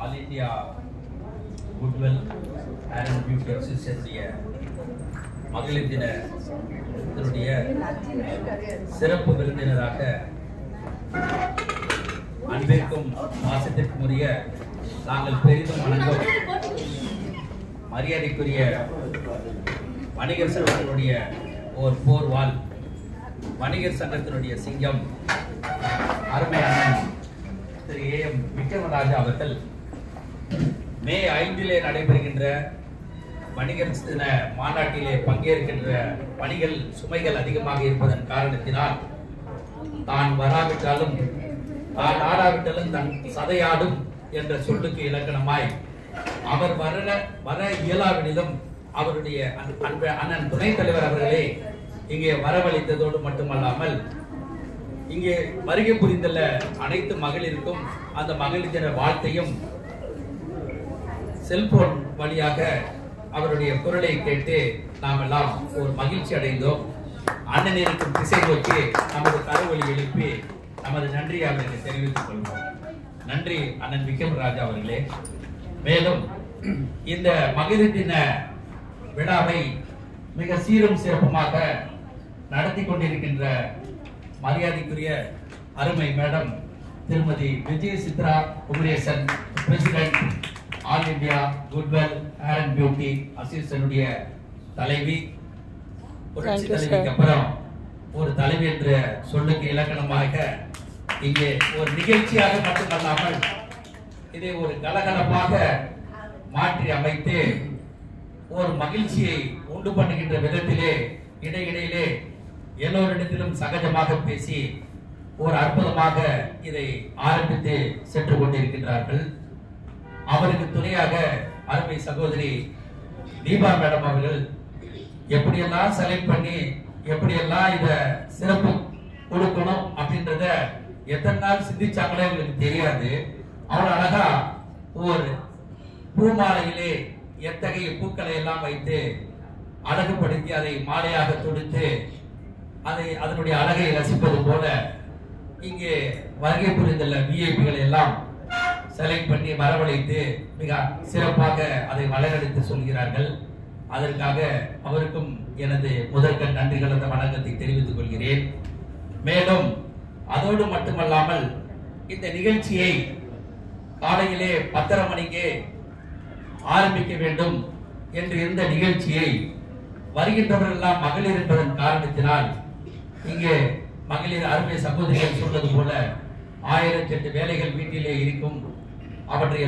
All India goodwill and beauty அசோசியேஷனுடைய மகளிர் தினத்தினுடைய சிறப்பு விருந்தினராக அன்பிற்கும் மாசத்திற்கும் உரிய நாங்கள் பெரிதும் வணங்கும் மரியாதைக்குரிய வணிகர் சங்கத்தினுடைய ஒரு போர்வால் வணிகர் சங்கத்தினுடைய சிங்கம் அருமையான திரு ஏஎம் விக்ரமராஜா அவர்கள் மே 5 நடைபெறுகின்ற வணிகர் தின மாநாட்டிலே பங்கேற்கின்ற பணிகள் சுமைகள் அதிகமாக இருப்பதன் காரணத்தினால் தான் வராவிட்டாலும் தான் ஆடாவிட்டாலும் தன் சதையாடும் என்ற சொல்லுக்கு இலக்கணமாய் அவர் வர இயலாவிடிலும் அவருடைய அண்ணன் துணைத் தலைவர் அவர்களே இங்கே வரவழைத்ததோடு மட்டுமல்லாமல் இங்கே வருகை புரிந்துள்ள அனைத்து மகளிருக்கும் அந்த மகளிர் தின வாழ்த்தையும் செல்போன் வழியாக அவருடைய குரலை கேட்டு நாம் எல்லாம் ஒரு மகிழ்ச்சி அடைந்தோம். அண்ணன் இருக்கும் திசை நோக்கி நமது கரவொலி எழுப்பி நமது நன்றியை அவர்களுக்கு தெரிவித்துக் கொள்வோம். நன்றி அண்ணன் விக்ரமராஜா அவர்களே. மேலும் இந்த மகளிர் தின விழாவை மிக சீரும் சிறப்புமாக நடத்தி கொண்டிருக்கின்ற மரியாதைக்குரிய அருமை மேடம் திருமதி Vijaya Chitra Kumaresan, president all India goodwill and beauty அசோசியேஷனுடைய தலைவி, புரட்சி தலைவிக்கு அப்புறம் ஒரு தலைவி என்ற சொல்லுக்கு இலக்கணமாக இங்கே ஒரு நிகழ்ச்சியாக மட்டுமல்லாமல் இதை ஒரு கலகலப்பாக மாற்றி அமைத்து ஒரு மகிழ்ச்சியை உண்டு பண்ணுகின்ற விதத்திலே இடையிடையிலே எல்லோரிடத்திலும் சகஜமாக பேசி ஒரு அற்புதமாக இதை ஆரம்பித்து சென்று கொண்டிருக்கின்றார்கள். அவருக்கு துணையாக அருமை சகோதரி தீபா மேடம் அவர்கள் எப்படியெல்லாம் செலக்ட் பண்ணி எப்படியெல்லாம் இத சிறப்பு கொடுக்கணும் அப்படின்றத எத்தனை நாள் சிந்திச்சாங்களே உங்களுக்கு தெரியாது. அவ்வளவு அழகா ஒரு பூமாலையிலே எத்தகைய பூக்களை எல்லாம் வைத்து அழகுபடுத்தி அதை மாலையாக தொடுத்து அதனுடைய அழகை ரசிப்பது போல இங்கே வருகை புரிந்துள்ள விஐபிகளை எல்லாம் செலக்ட் பண்ணி வரவழைத்து மிக சிறப்பாக அதை வளரெடுத்து சொல்கிறார்கள். அதற்காக அவருக்கும் எனது முதற்கண் நன்றிகள் அந்த வணக்கத்தை தெரிவித்துக் கொள்கிறேன். மேலும் அதோடு மட்டுமல்லாமல் இந்த நிகழ்ச்சியை காலையிலே 10:30 மணிக்கு ஆரம்பிக்க வேண்டும் என்று இருந்த நிகழ்ச்சியை வருகின்றவர்கள் எல்லாம் மகளிர் என்பதன் காரணத்தினால் இங்கே மகளிர் அருமை சகோதரிகள் சொன்னது போல 1008 வேலைகள் வீட்டிலே இருக்கும். அவற்றை